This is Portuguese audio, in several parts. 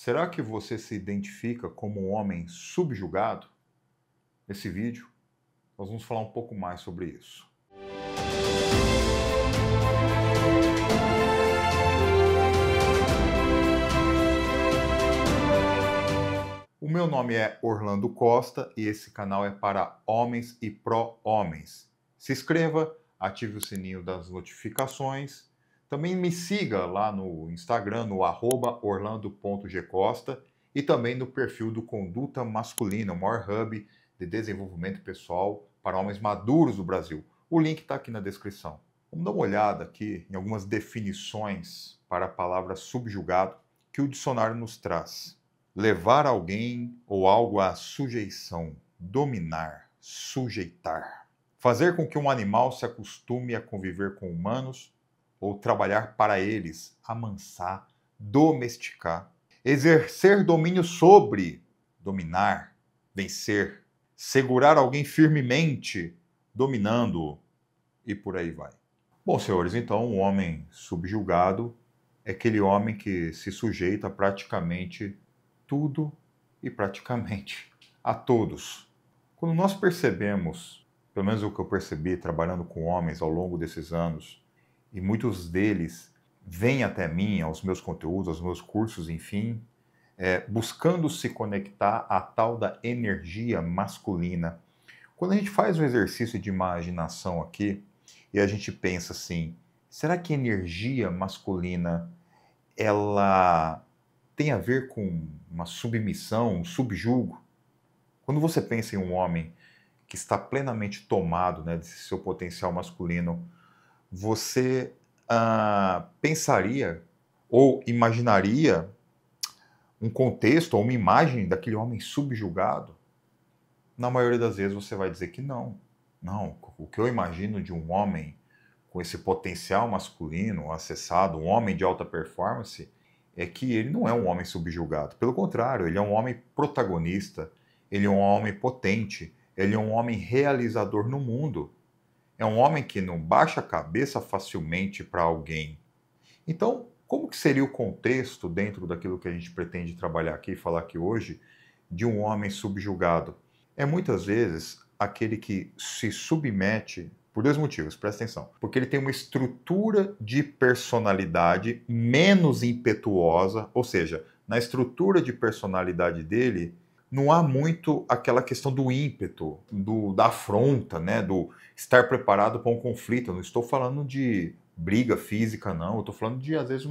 Será que você se identifica como um homem subjugado? Nesse vídeo, nós vamos falar um pouco mais sobre isso. O meu nome é Orlando Costa e esse canal é para homens e pró-homens. Se inscreva, ative o sininho das notificações. Também me siga lá no Instagram, no @orlando.gcosta e também no perfil do Conduta Masculina, o maior hub de desenvolvimento pessoal para homens maduros do Brasil. O link está aqui na descrição. Vamos dar uma olhada aqui em algumas definições para a palavra subjugado que o dicionário nos traz. Levar alguém ou algo à sujeição, dominar, sujeitar. Fazer com que um animal se acostume a conviver com humanos ou trabalhar para eles, amansar, domesticar. Exercer domínio sobre, dominar, vencer. Segurar alguém firmemente, dominando-o, e por aí vai. Bom, senhores, então um homem subjugado é aquele homem que se sujeita a praticamente tudo e praticamente a todos. Quando nós percebemos, pelo menos o que eu percebi trabalhando com homens ao longo desses anos, e muitos deles vêm até mim, aos meus conteúdos, aos meus cursos, enfim, buscando se conectar à tal da energia masculina. Quando a gente faz um exercício de imaginação aqui, e a gente pensa assim, será que energia masculina, ela tem a ver com uma submissão, um subjugo? Quando você pensa em um homem que está plenamente tomado, né, desse seu potencial masculino, você pensaria ou imaginaria um contexto ou uma imagem daquele homem subjugado? Na maioria das vezes você vai dizer que não. Não, o que eu imagino de um homem com esse potencial masculino acessado, um homem de alta performance, é que ele não é um homem subjugado. Pelo contrário, ele é um homem protagonista, ele é um homem potente, ele é um homem realizador no mundo. É um homem que não baixa a cabeça facilmente para alguém. Então, como que seria o contexto dentro daquilo que a gente pretende trabalhar aqui e falar aqui hoje de um homem subjugado? É muitas vezes aquele que se submete por dois motivos, presta atenção. Porque ele tem uma estrutura de personalidade menos impetuosa, ou seja, na estrutura de personalidade dele, não há muito aquela questão do ímpeto, da afronta, né? Do estar preparado para um conflito. Eu não estou falando de briga física, não. Eu estou falando de, às vezes,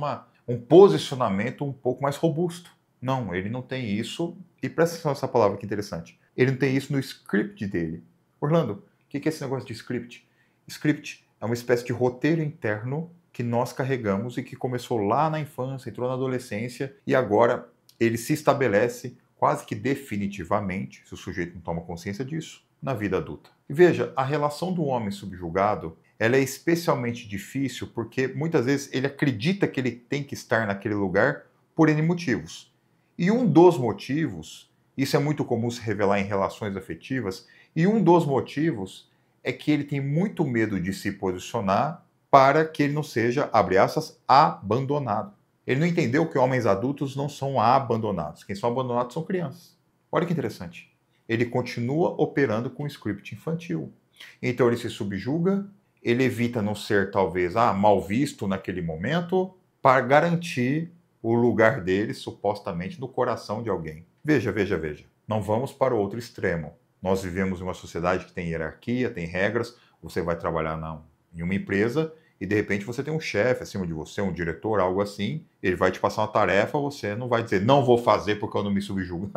um posicionamento um pouco mais robusto. Não, ele não tem isso. E presta atenção nessa palavra que interessante. Ele não tem isso no script dele. Orlando, o que é esse negócio de script? Script é uma espécie de roteiro interno que nós carregamos e que começou lá na infância, entrou na adolescência e agora ele se estabelece quase que definitivamente, se o sujeito não toma consciência disso, na vida adulta. E veja, a relação do homem subjugado, ela é especialmente difícil porque muitas vezes ele acredita que ele tem que estar naquele lugar por N motivos. E um dos motivos, isso é muito comum se revelar em relações afetivas, e um dos motivos é que ele tem muito medo de se posicionar para que ele não seja, abre aspas, abandonado. Ele não entendeu que homens adultos não são abandonados. Quem são abandonados são crianças. Olha que interessante. Ele continua operando com um script infantil. Então ele se subjuga, ele evita não ser talvez mal visto naquele momento para garantir o lugar dele supostamente no coração de alguém. Veja, veja, veja. Não vamos para o outro extremo. Nós vivemos em uma sociedade que tem hierarquia, tem regras. Você vai trabalhar em uma empresa e de repente você tem um chefe acima de você, um diretor, algo assim. Ele vai te passar uma tarefa, você não vai dizer, não vou fazer porque eu não me subjugo.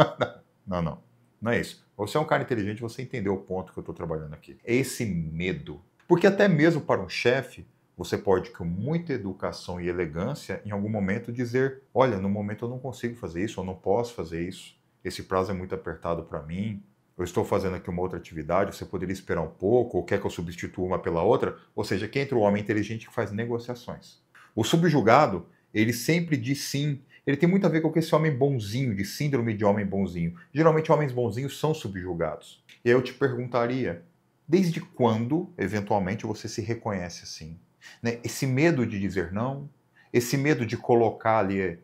Não, não. Não é isso. Você é um cara inteligente, você entendeu o ponto que eu estou trabalhando aqui. É esse medo. Porque até mesmo para um chefe, você pode, com muita educação e elegância, em algum momento dizer, olha, no momento eu não consigo fazer isso, eu não posso fazer isso. Esse prazo é muito apertado para mim. Eu estou fazendo aqui uma outra atividade, você poderia esperar um pouco, ou quer que eu substitua uma pela outra? Ou seja, aqui entra o homem inteligente que faz negociações. O subjugado, ele sempre diz sim. Ele tem muito a ver com esse homem bonzinho, de síndrome de homem bonzinho. Geralmente, homens bonzinhos são subjugados. E aí eu te perguntaria, desde quando, eventualmente, você se reconhece assim? Né? Esse medo de dizer não, esse medo de colocar ali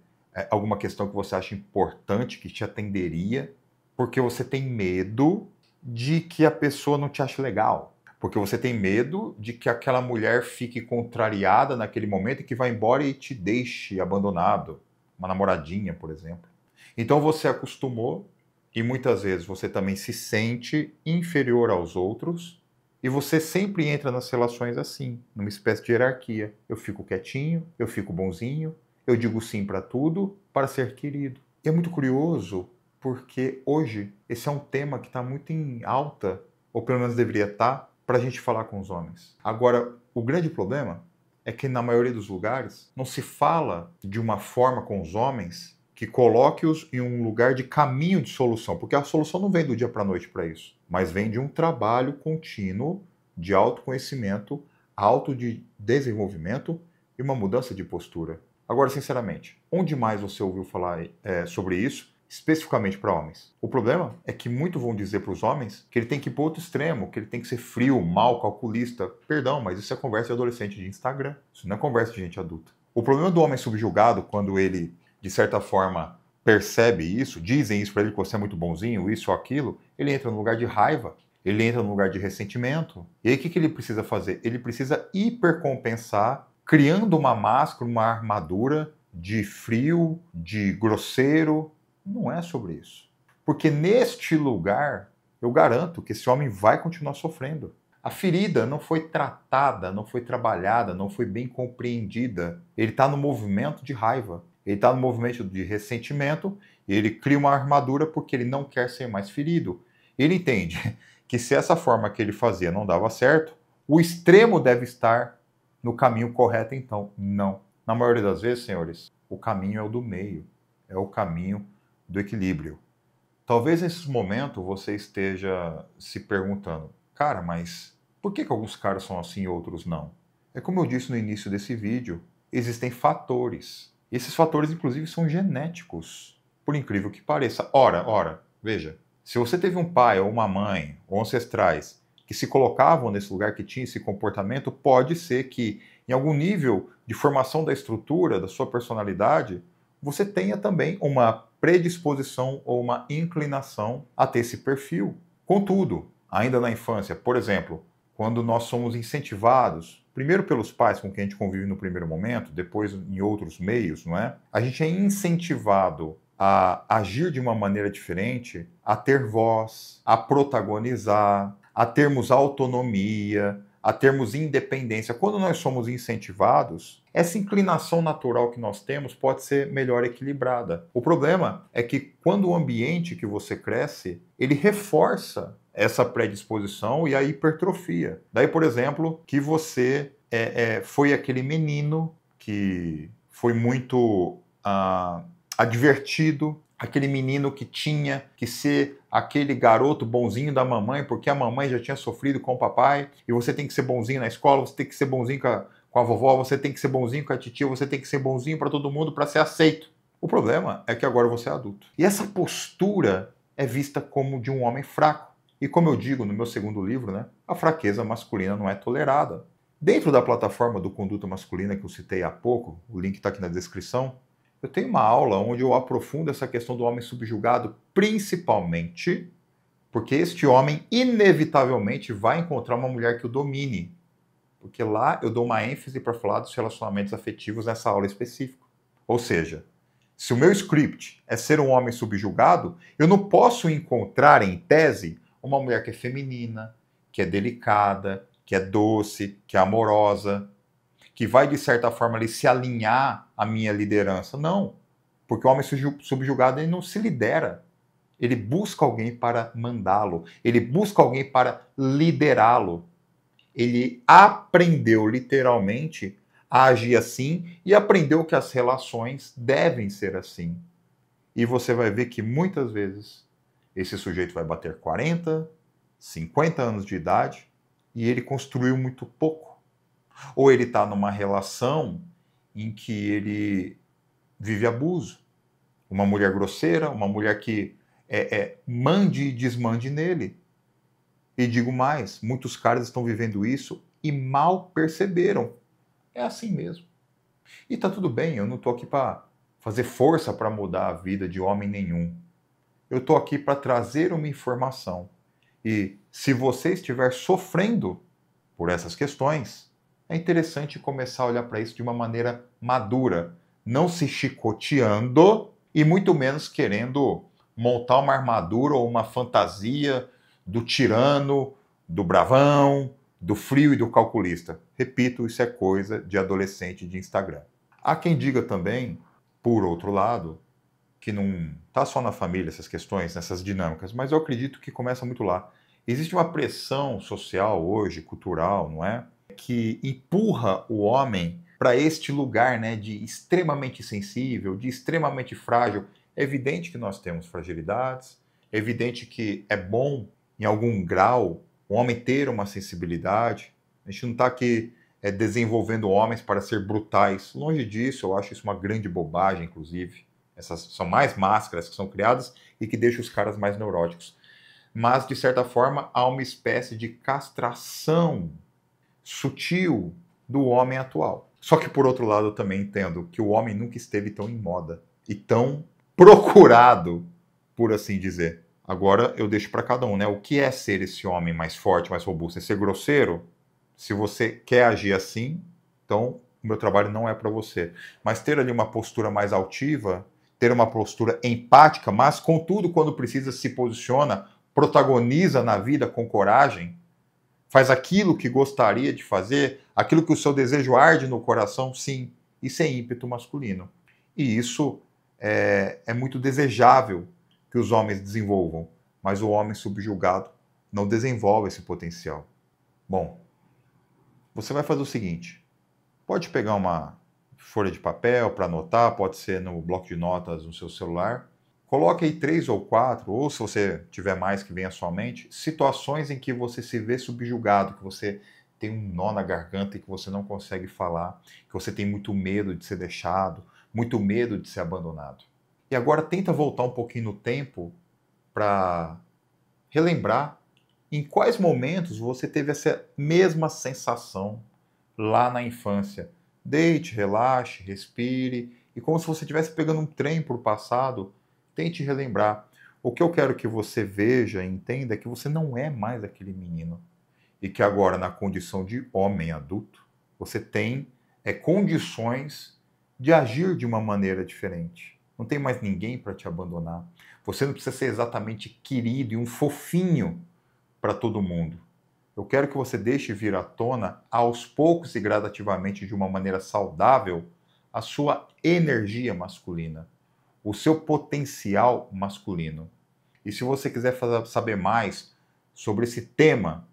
alguma questão que você acha importante, que te atenderia, porque você tem medo de que a pessoa não te ache legal. Porque você tem medo de que aquela mulher fique contrariada naquele momento e que vá embora e te deixe abandonado. Uma namoradinha, por exemplo. Então você acostumou e muitas vezes você também se sente inferior aos outros e você sempre entra nas relações assim, numa espécie de hierarquia. Eu fico quietinho, eu fico bonzinho, eu digo sim para tudo para ser querido. E é muito curioso porque hoje esse é um tema que está muito em alta, ou pelo menos deveria estar, para a gente falar com os homens. Agora, o grande problema é que na maioria dos lugares não se fala de uma forma com os homens que coloque-os em um lugar de caminho de solução, porque a solução não vem do dia para a noite para isso, mas vem de um trabalho contínuo de autoconhecimento, autodesenvolvimento e uma mudança de postura. Agora, sinceramente, onde mais você ouviu falar sobre isso, especificamente para homens? O problema é que muitos vão dizer para os homens que ele tem que ir para outro extremo, que ele tem que ser frio, mal, calculista. Perdão, mas isso é conversa de adolescente de Instagram. Isso não é conversa de gente adulta. O problema do homem subjugado, quando ele, de certa forma, percebe isso, dizem isso para ele que você é muito bonzinho, isso ou aquilo, ele entra no lugar de raiva, ele entra no lugar de ressentimento. E aí o que ele precisa fazer? Ele precisa hipercompensar, criando uma máscara, uma armadura de frio, de grosseiro. Não é sobre isso. Porque neste lugar, eu garanto que esse homem vai continuar sofrendo. A ferida não foi tratada, não foi trabalhada, não foi bem compreendida. Ele está no movimento de raiva, ele está no movimento de ressentimento, e ele cria uma armadura porque ele não quer ser mais ferido. Ele entende que se essa forma que ele fazia não dava certo, o extremo deve estar no caminho correto, então. Não. Na maioria das vezes, senhores, o caminho é o do meio, é o caminho do equilíbrio. Talvez nesse momento você esteja se perguntando, cara, mas por que alguns caras são assim e outros não? É como eu disse no início desse vídeo, existem fatores. E esses fatores, inclusive, são genéticos, por incrível que pareça. Ora, veja, se você teve um pai ou uma mãe, ou ancestrais, que se colocavam nesse lugar, que tinha esse comportamento, pode ser que, em algum nível de formação da estrutura, da sua personalidade, você tenha também uma predisposição ou uma inclinação a ter esse perfil. Contudo, ainda na infância, por exemplo, quando nós somos incentivados, primeiro pelos pais com quem a gente convive no primeiro momento, depois em outros meios, não é? A gente é incentivado a agir de uma maneira diferente, a ter voz, a protagonizar, a termos autonomia, a termos independência. Quando nós somos incentivados, essa inclinação natural que nós temos pode ser melhor equilibrada. O problema é que quando o ambiente que você cresce, ele reforça essa predisposição e a hipertrofia. Daí, por exemplo, que você foi aquele menino que foi muito advertido, aquele menino que tinha que ser aquele garoto bonzinho da mamãe, porque a mamãe já tinha sofrido com o papai, e você tem que ser bonzinho na escola, você tem que ser bonzinho com a vovó, você tem que ser bonzinho com a titia, você tem que ser bonzinho para todo mundo para ser aceito. O problema é que agora você é adulto. E essa postura é vista como de um homem fraco. E como eu digo no meu segundo livro, né, a fraqueza masculina não é tolerada. Dentro da plataforma do Conduta Masculina que eu citei há pouco, o link está aqui na descrição, eu tenho uma aula onde eu aprofundo essa questão do homem subjugado, principalmente porque este homem inevitavelmente vai encontrar uma mulher que o domine. Porque lá eu dou uma ênfase para falar dos relacionamentos afetivos nessa aula específica. Ou seja, se o meu script é ser um homem subjugado, eu não posso encontrar, em tese, uma mulher que é feminina, que é delicada, que é doce, que é amorosa, que vai, de certa forma, ali, se alinhar à minha liderança. Não, porque o homem subjugado ele não se lidera. Ele busca alguém para mandá-lo. Ele busca alguém para liderá-lo. Ele aprendeu, literalmente, a agir assim e aprendeu que as relações devem ser assim. E você vai ver que, muitas vezes, esse sujeito vai bater 40, 50 anos de idade e ele construiu muito pouco. Ou ele está numa relação em que ele vive abuso. Uma mulher grosseira, uma mulher que mande e desmande nele. E digo mais, muitos caras estão vivendo isso e mal perceberam. É assim mesmo. E tá tudo bem, eu não estou aqui para fazer força para mudar a vida de homem nenhum. Eu estou aqui para trazer uma informação. E se você estiver sofrendo por essas questões, é interessante começar a olhar para isso de uma maneira madura, não se chicoteando e muito menos querendo montar uma armadura ou uma fantasia do tirano, do bravão, do frio e do calculista. Repito, isso é coisa de adolescente de Instagram. Há quem diga também, por outro lado, que não está só na família essas questões, nessas dinâmicas, mas eu acredito que começa muito lá. Existe uma pressão social hoje, cultural, não é? Que empurra o homem para este lugar, né, de extremamente sensível, de extremamente frágil. É evidente que nós temos fragilidades, é evidente que é bom, em algum grau, o homem ter uma sensibilidade. A gente não está aqui desenvolvendo homens para ser brutais. Longe disso, eu acho isso uma grande bobagem, inclusive. Essas são mais máscaras que são criadas e que deixam os caras mais neuróticos. Mas, de certa forma, há uma espécie de castração sutil do homem atual. Só que, por outro lado, eu também entendo que o homem nunca esteve tão em moda e tão procurado, por assim dizer. Agora, eu deixo para cada um, né? O que é ser esse homem mais forte, mais robusto? É ser grosseiro? Se você quer agir assim, então o meu trabalho não é para você. Mas ter ali uma postura mais altiva, ter uma postura empática, mas, contudo, quando precisa, se posiciona, protagoniza na vida com coragem, faz aquilo que gostaria de fazer, aquilo que o seu desejo arde no coração, sim, isso é ímpeto masculino. E isso é muito desejável que os homens desenvolvam, mas o homem subjugado não desenvolve esse potencial. Bom, você vai fazer o seguinte, pode pegar uma folha de papel para anotar, pode ser no bloco de notas no seu celular. Coloque aí 3 ou 4, ou se você tiver mais que venha à sua mente, situações em que você se vê subjugado, que você tem um nó na garganta e que você não consegue falar, que você tem muito medo de ser deixado, muito medo de ser abandonado. E agora tenta voltar um pouquinho no tempo para relembrar em quais momentos você teve essa mesma sensação lá na infância. Deite, relaxe, respire, e como se você estivesse pegando um trem para o passado, tente relembrar. O que eu quero que você veja e entenda é que você não é mais aquele menino. E que agora, na condição de homem adulto, você tem condições de agir de uma maneira diferente. Não tem mais ninguém para te abandonar. Você não precisa ser exatamente querido e um fofinho para todo mundo. Eu quero que você deixe vir à tona, aos poucos e gradativamente, de uma maneira saudável, a sua energia masculina, o seu potencial masculino. E se você quiser saber mais sobre esse tema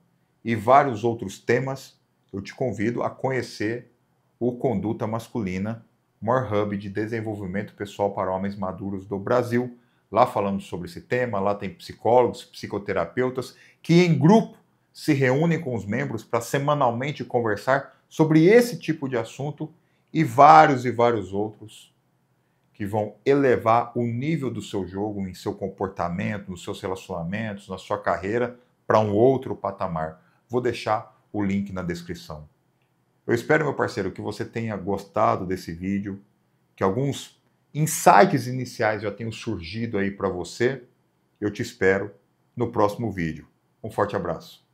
e vários outros temas, eu te convido a conhecer o Conduta Masculina, o maior hub de desenvolvimento pessoal para homens maduros do Brasil. Lá falamos sobre esse tema, lá tem psicólogos, psicoterapeutas, que em grupo se reúnem com os membros para semanalmente conversar sobre esse tipo de assunto e vários outros que vão elevar o nível do seu jogo, em seu comportamento, nos seus relacionamentos, na sua carreira, para um outro patamar. Vou deixar o link na descrição. Eu espero, meu parceiro, que você tenha gostado desse vídeo, que alguns insights iniciais já tenham surgido aí para você. Eu te espero no próximo vídeo. Um forte abraço.